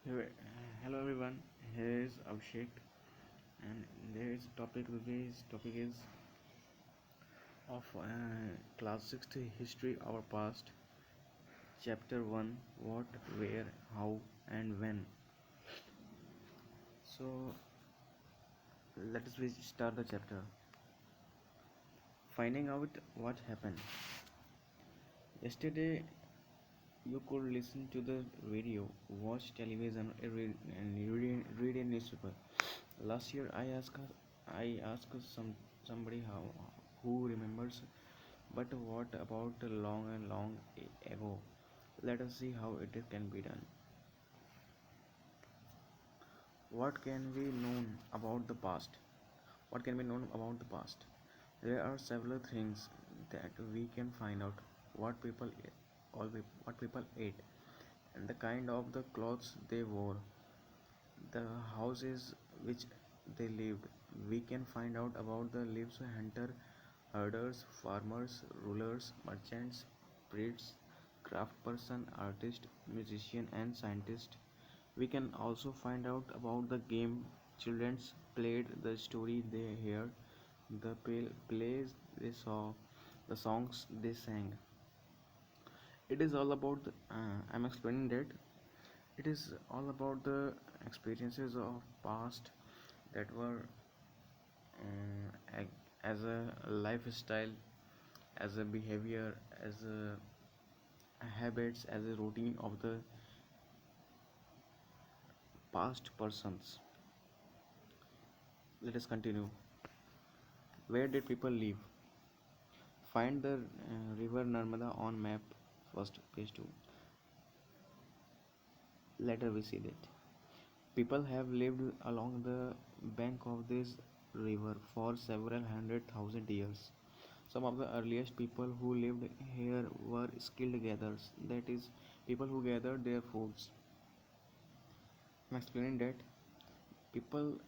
Here- Hello everyone, here is Abhishek and today's topic is of class 6th history our past, chapter 1, what, where, how and when. So let us start the chapter. Finding out what happened. Yesterday you could listen to the radio, watch television, read a newspaper. Last year I asked somebody who remembers. But what about long and long ago? Let us see how it can be done. What can be known about the past? What can be known about the past? There are several things that we can find out. What people what people ate, and the kind of the clothes they wore, the houses which they lived. We can find out about the lives of hunter, herders, farmers, rulers, merchants, priests, craftsperson, artist, musician, and scientist. We can also find out about the game children played, the story they heard, the plays they saw, the songs they sang. It is all about I'm explaining that it is all about the experiences of past that were as a lifestyle, as a behavior, as a habits, as a routine of the past persons. Let us continue. Where did people live? Find the river Narmada on map first, page 2. Later we see that people have lived along the bank of this river for several hundred thousand years. Some of the earliest people who lived here were skilled gatherers, that is, people who gathered their foods. I'm explaining that people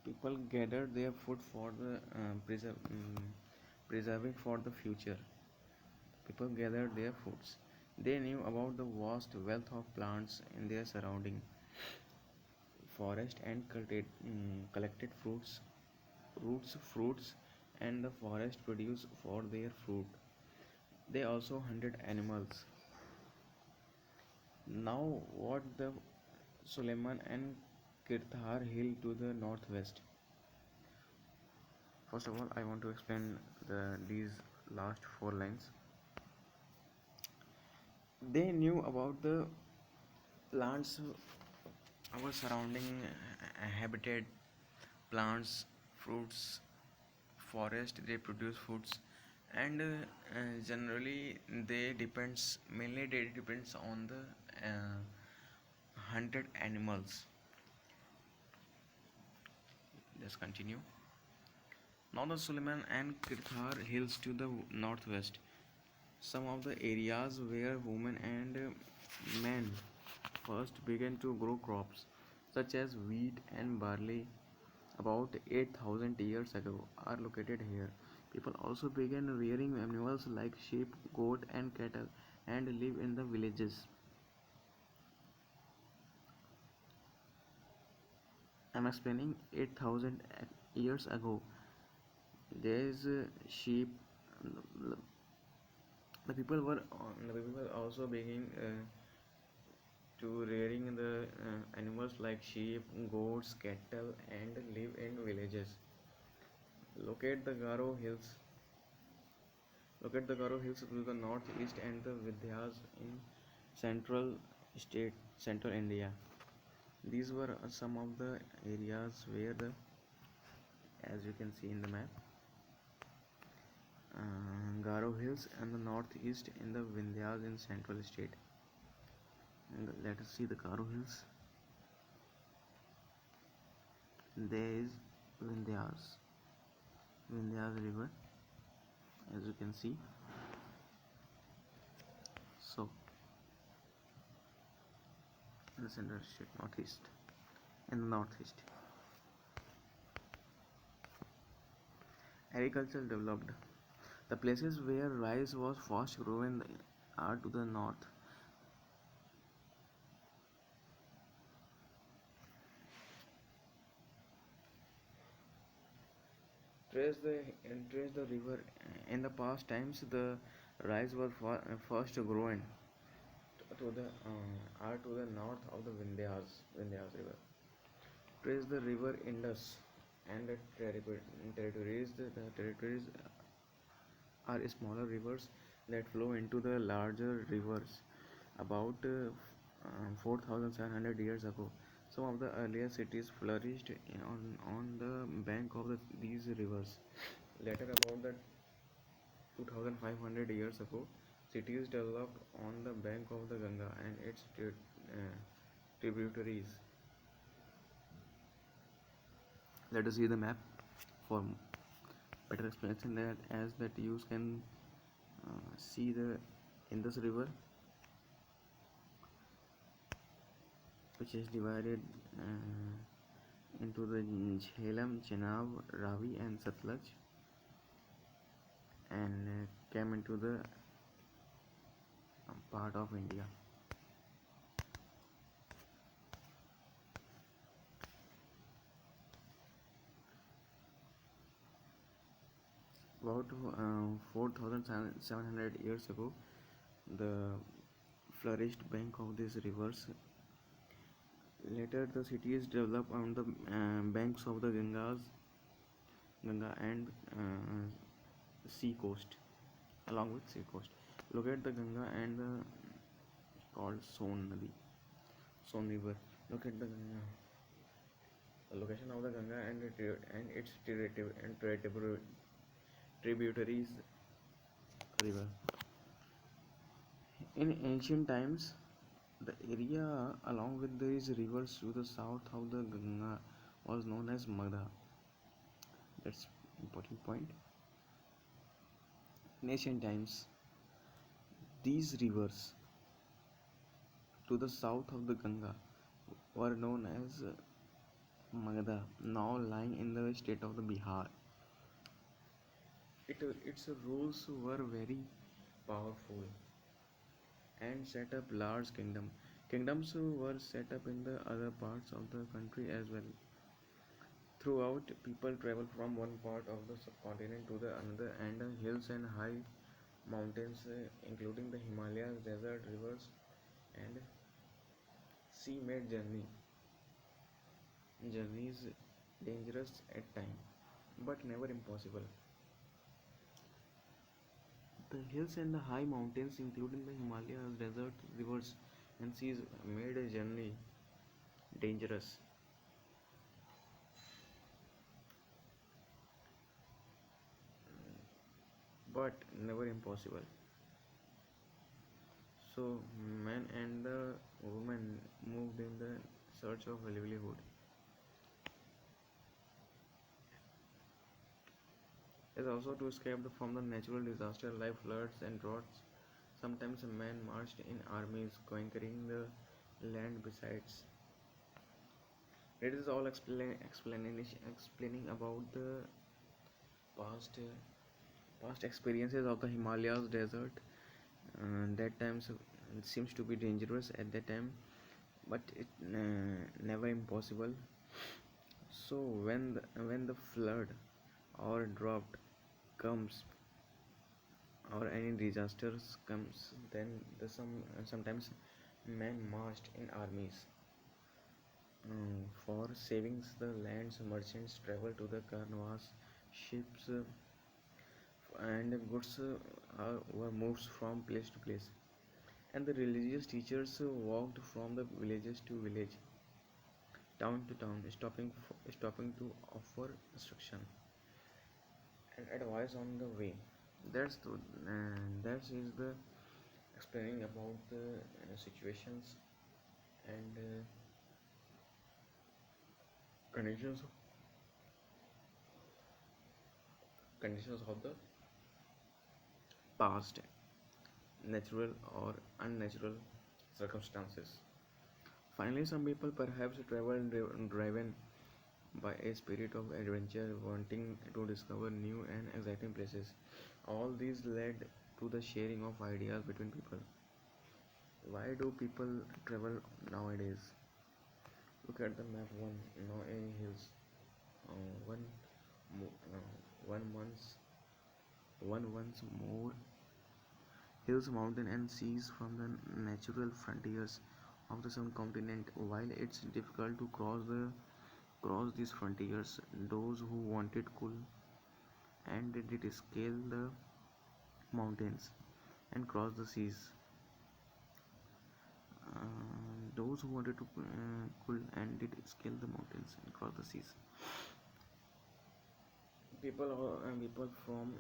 people gathered their food for the preserving for the future. People gathered their foods. They knew about the vast wealth of plants in their surrounding forest and collected fruits, and the forest produced for their fruit. They also hunted animals. Now, what the Suleiman and Kirthar hill to the northwest? First of all, I want to explain these last four lines. They knew about the plants, our surrounding habitat, plants, fruits, forest. They produce foods, and generally they depends on the hunted animals. Let's continue. Now the Suleiman and Kirthar hills to the northwest. Some of the areas where women and men first began to grow crops such as wheat and barley about 8,000 years ago are located here. People also began rearing animals like sheep, goat, and cattle and live in the villages. I'm explaining 8,000 years ago. There is sheep. The people were also beginning to rearing the animals like sheep, goats, cattle, and live in villages. Locate the Garo Hills. Locate the Garo Hills to the northeast and the Vindhyas in central India. These were some of the areas where as you can see in the map, Garo Hills and the northeast in the Vindhyas in central state. And let us see the Garo Hills. There is Vindhyas, Vindhyas river, as you can see. So, in the central state, in the northeast, agriculture developed. The places where rice was fast growing are to the north. Trace the river. In the past times, the rise was first grown to the are to the north of the Vindhyas river. Trace the river Indus and the territories. The territories are smaller rivers that flow into the larger rivers. About 4,700 years ago, some of the earliest cities flourished on the bank of these rivers. Later, about the 2,500 years ago, cities developed on the bank of the Ganga and its tributaries. Let us see the map for better explanation that as that you can see the Indus River, which is divided into the Jhelum, Chenab, Ravi, and Satluj, and came into the part of India. About 4,700 years ago, the flourished bank of these rivers. Later, the cities developed on the banks of the Ganga and sea coast, along with sea coast. Locate the Ganga and the called Son Nadi, Son River. Look at the Ganga. The location of the Ganga and its tributaries river. In ancient times, the area along with these rivers to the south of the Ganga was known as Magda. That's important point. In ancient times, these rivers to the south of the Ganga were known as Magda, now lying in the state of the Bihar. Its rules were very powerful and set up large kingdoms were set up in the other parts of the country as well. Throughout, people travel from one part of the subcontinent to the another, and hills and high mountains, including the Himalayas, desert, rivers, and sea made journeys dangerous at times, but never impossible. The hills and the high mountains, including the Himalayas, desert, rivers, and seas, made a journey dangerous, but never impossible. So, men and the women moved in the search of a livelihood. Is also to escape from the natural disaster like floods and droughts. Sometimes men marched in armies, conquering the land besides. It is all explaining about the past past experiences of the Himalayas desert. That time it seems to be dangerous at that time, but it never impossible. So when the flood or drought comes or any disasters comes, then sometimes men marched in armies for saving the lands. Merchants travel to the canvas ships and goods were moved from place to place, and the religious teachers walked from the villages to village, town to town, stopping to offer instruction and advice on the way. That is the explaining about the situations and conditions conditions of the past, natural or unnatural circumstances. Finally, some people perhaps travel driven by a spirit of adventure, wanting to discover new and exciting places. All these led to the sharing of ideas between people. Why do people travel nowadays? Look at the map one. Now a hills. One one once one once more hills, mountains, and seas from the natural frontiers of the subcontinent. While it's difficult to cross these frontiers, those who wanted could and did scale the mountains and cross the seas. Those who wanted to could and did scale the mountains and cross the seas. People from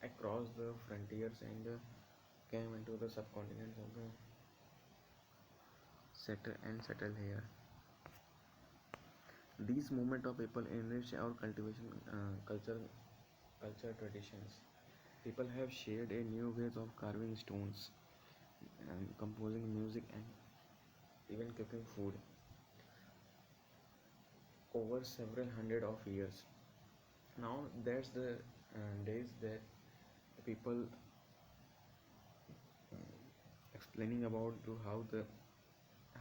across the frontiers and came into the subcontinents of the settle here. These movement of people enrich our culture traditions. People have shared a new ways of carving stones and composing music and even cooking food over several hundred of years. Now that's the days that people explaining about to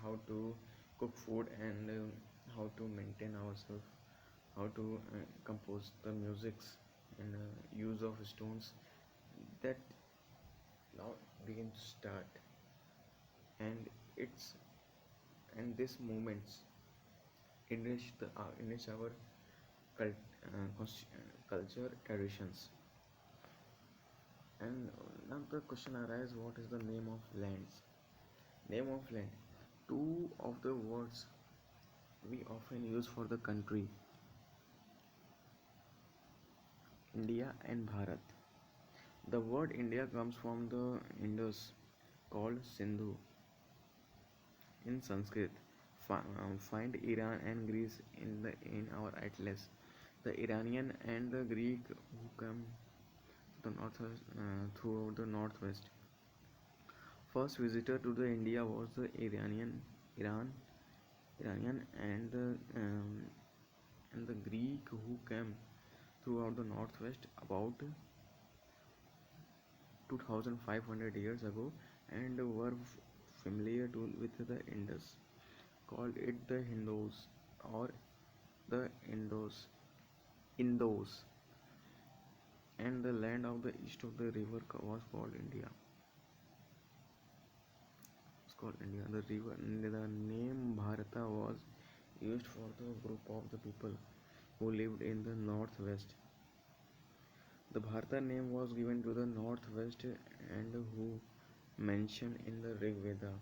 how to cook food and how to maintain ourselves, how to compose the musics and use of stones that now begin to start. And it's and these movements enrich our culture traditions. And now the question arises, what is the name of lands? Name of land. Two of the words we often use for the country, India and Bharat. The word India comes from the Indus called Sindhu in Sanskrit. Find Iran and Greece in our atlas. The Iranian and the Greek who come to the throughout the northwest. First visitor to the India was the Iranian and the Greek who came throughout the northwest about 2500 years ago and were familiar with the Indus, called it the Hindus or the Indos, and the land of the east of the river was called India. It's called India. The name Bharata was used for the group of the people who lived in the northwest. The Bharata name was given to the northwest and who mentioned in the Rig Veda.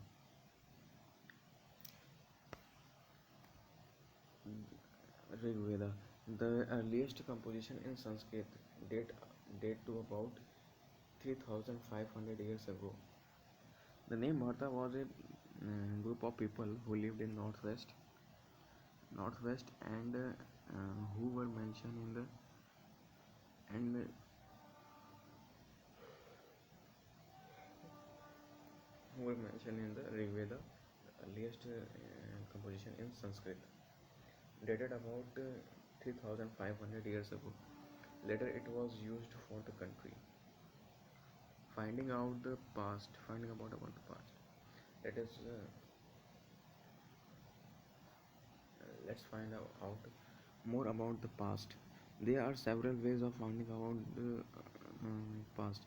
Rig Veda. The earliest composition in Sanskrit date date to about 3500 years ago. The name Bharata was a group of people who lived in northwest and who were mentioned in the and who were mentioned in the Rig Veda, the earliest composition in Sanskrit, dated about 3500 years ago. Later, it was used for the country. Finding about the past. Let us let's find out more about the past. There are several ways of finding out the past.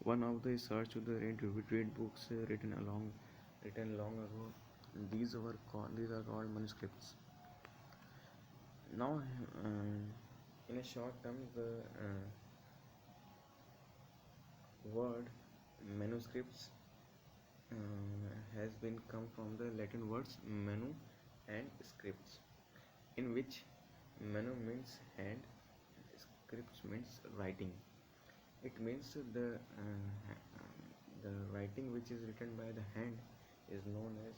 One of the search to the read books written long ago. These are called manuscripts. Now, in a short term, the word manuscripts has been come from the Latin words manu and scripts, in which manu means hand, scripts means writing. It means the writing which is written by the hand is known as,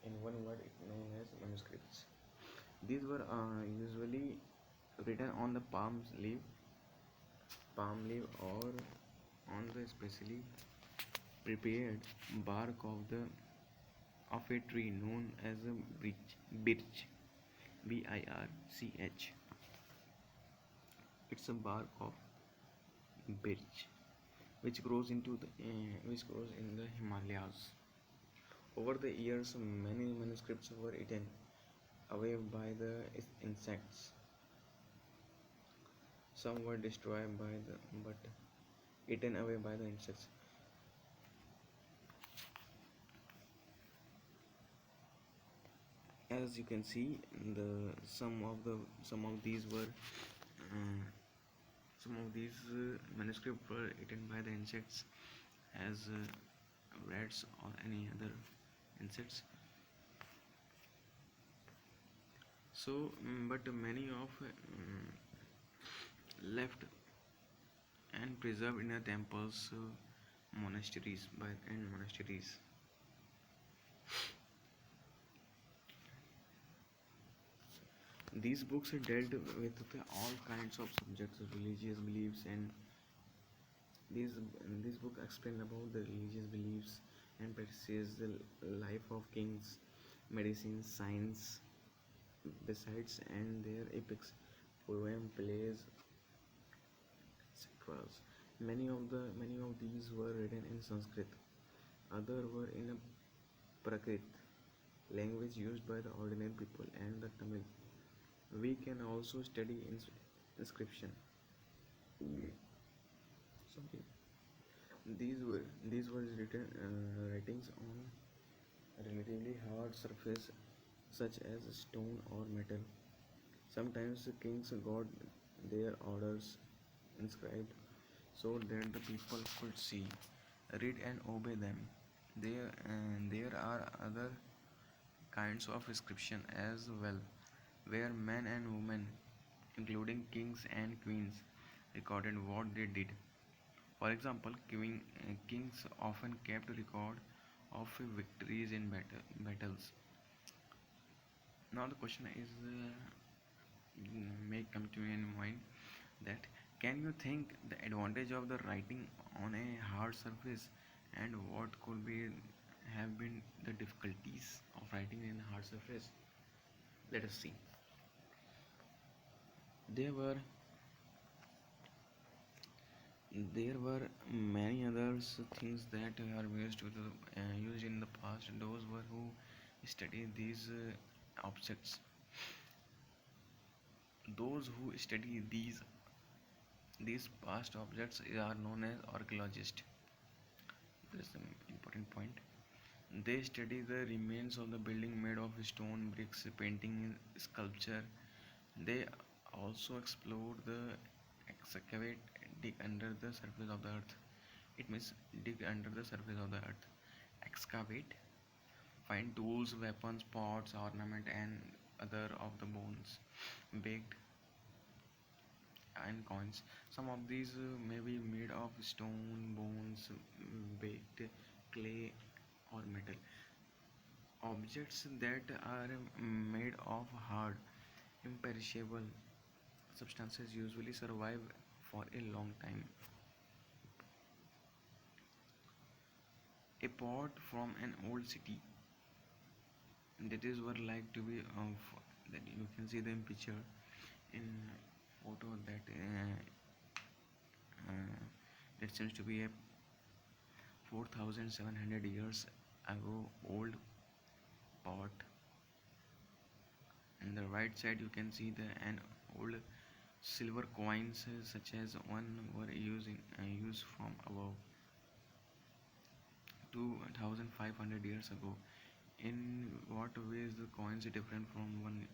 in one word, known as manuscripts. These were usually written on the palm leaf or on the specially prepared bark of a tree known as a birch, birch. It's a bark of birch which grows in the Himalayas. Over the years, many manuscripts were eaten away by the insects. Some were destroyed by the but eaten away by the insects. As you can see, the some of these were uh, some of these manuscripts were eaten by the insects as rats or any other insects. So but many of left and preserved in the temples, monasteries by and monasteries. These books dealt with all kinds of subjects, religious beliefs, and these this book explain about the religious beliefs and practices, the life of kings, medicine, science, besides, and their epics, poem, plays, etc. Many of these were written in Sanskrit. Other were in a Prakrit, language used by the ordinary people, and the Tamil. We can also study inscription. Sorry. These were written writings on relatively hard surface such as stone or metal. Sometimes kings got their orders inscribed so that the people could see, read, and obey them. There are other kinds of inscription as well, where men and women, including kings and queens, recorded what they did. For example, kings often kept record of victories in battles. Now the question is, may come to in mind that can you think the advantage of the writing on a hard surface, and what could be have been the difficulties of writing in hard surface? Let us see. There were there were many other things that are used in the past. Those were who studied these objects. Those who study these past objects are known as archaeologists. That's the important point. They study the remains of the building made of stone, bricks, painting, sculpture. They also explore the excavate, dig under the surface of the earth. It means dig under the surface of the earth. Excavate, find tools, weapons, pots, ornament, and other of the bones, baked and coins. Some of these may be made of stone, bones, baked clay, or metal. Objects that are made of hard, imperishable substances usually survive for a long time. A pot from an old city, that is what like to be that you can see the picture in photo uh, that seems to be a 4700 years ago old pot. On the right side you can see the an old silver coins, such as one were used from about 2500 years ago. In what ways the coins are different from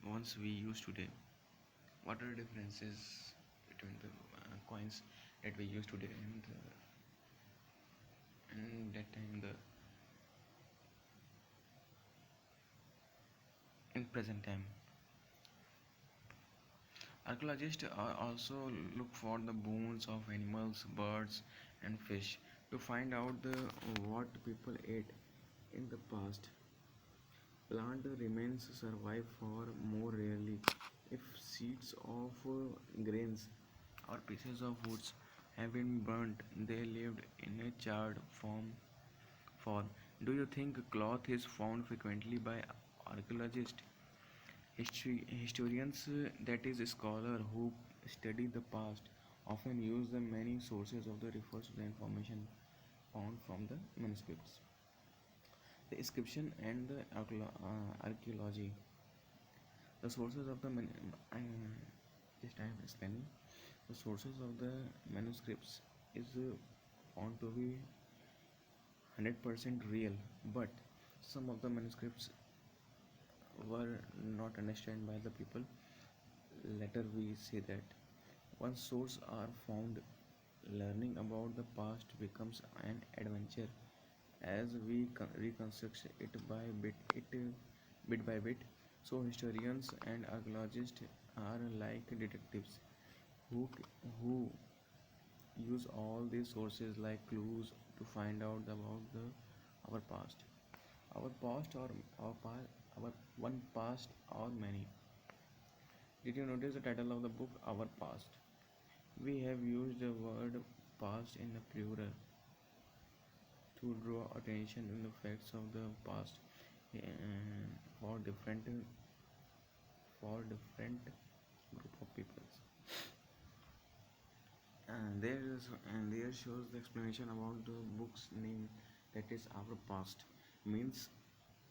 ones we use today? What are the differences between the coins that we use today and that time the in present time? Archaeologists also look for the bones of animals, birds, and fish to find out what people ate in the past. Plant remains survive for more rarely. If seeds of grains or pieces of woods have been burnt, they lived in a charred form. Do you think cloth is found frequently by archaeologists? Historians, that is, scholar who study the past, often use the many sources of the refers to the information found from the manuscripts. The inscription and the archaeology. The sources of the This time explaining the sources of the manuscripts is found to be 100% real, but some of the manuscripts were not understood by the people. Later we say that once sources are found, learning about the past becomes an adventure as we reconstruct bit by bit. So historians and archaeologists are like detectives who use all these sources like clues to find out about our past. Our past or our one past or many. Did you notice the title of the book, Our Past? We have used the word past in the plural to draw attention to the facts of the past for different group of peoples. And there shows the explanation about the book's name, that is Our Past. Means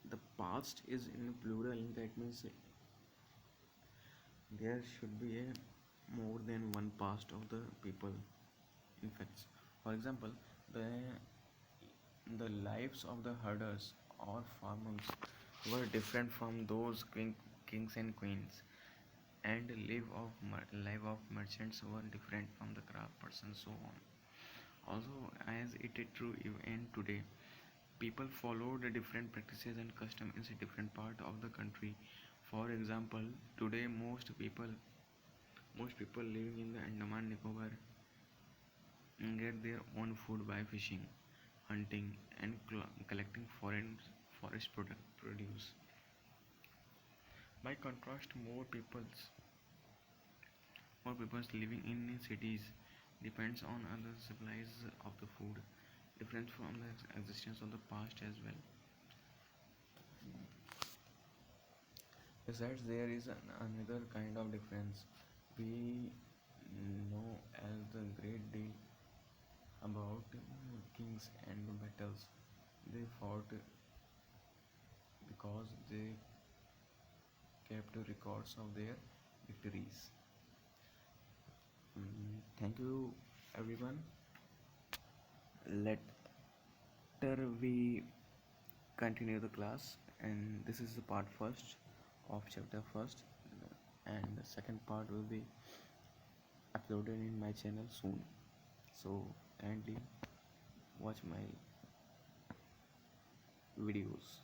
the past is in plural, that means there should be a more than one past of the people. In fact, for example, the the lives of the herders or farmers were different from those kings and queens, and life of merchants were different from the craft persons, so on. Also, as it is true even today, people follow the different practices and customs in a different part of the country. For example, today most people living in the Andaman Nicobar get their own food by fishing, hunting, and collecting foreign forest produce. By contrast, more peoples living in cities depends on other supplies of the food, different from the existence of the past as well. Besides, there is another kind of difference. We know as the great deal about kings and battles they fought because they kept records of their victories. Thank you, everyone. Later we continue the class, and this is the part first of chapter first, and the second part will be uploaded in my channel soon. So kindly watch my videos.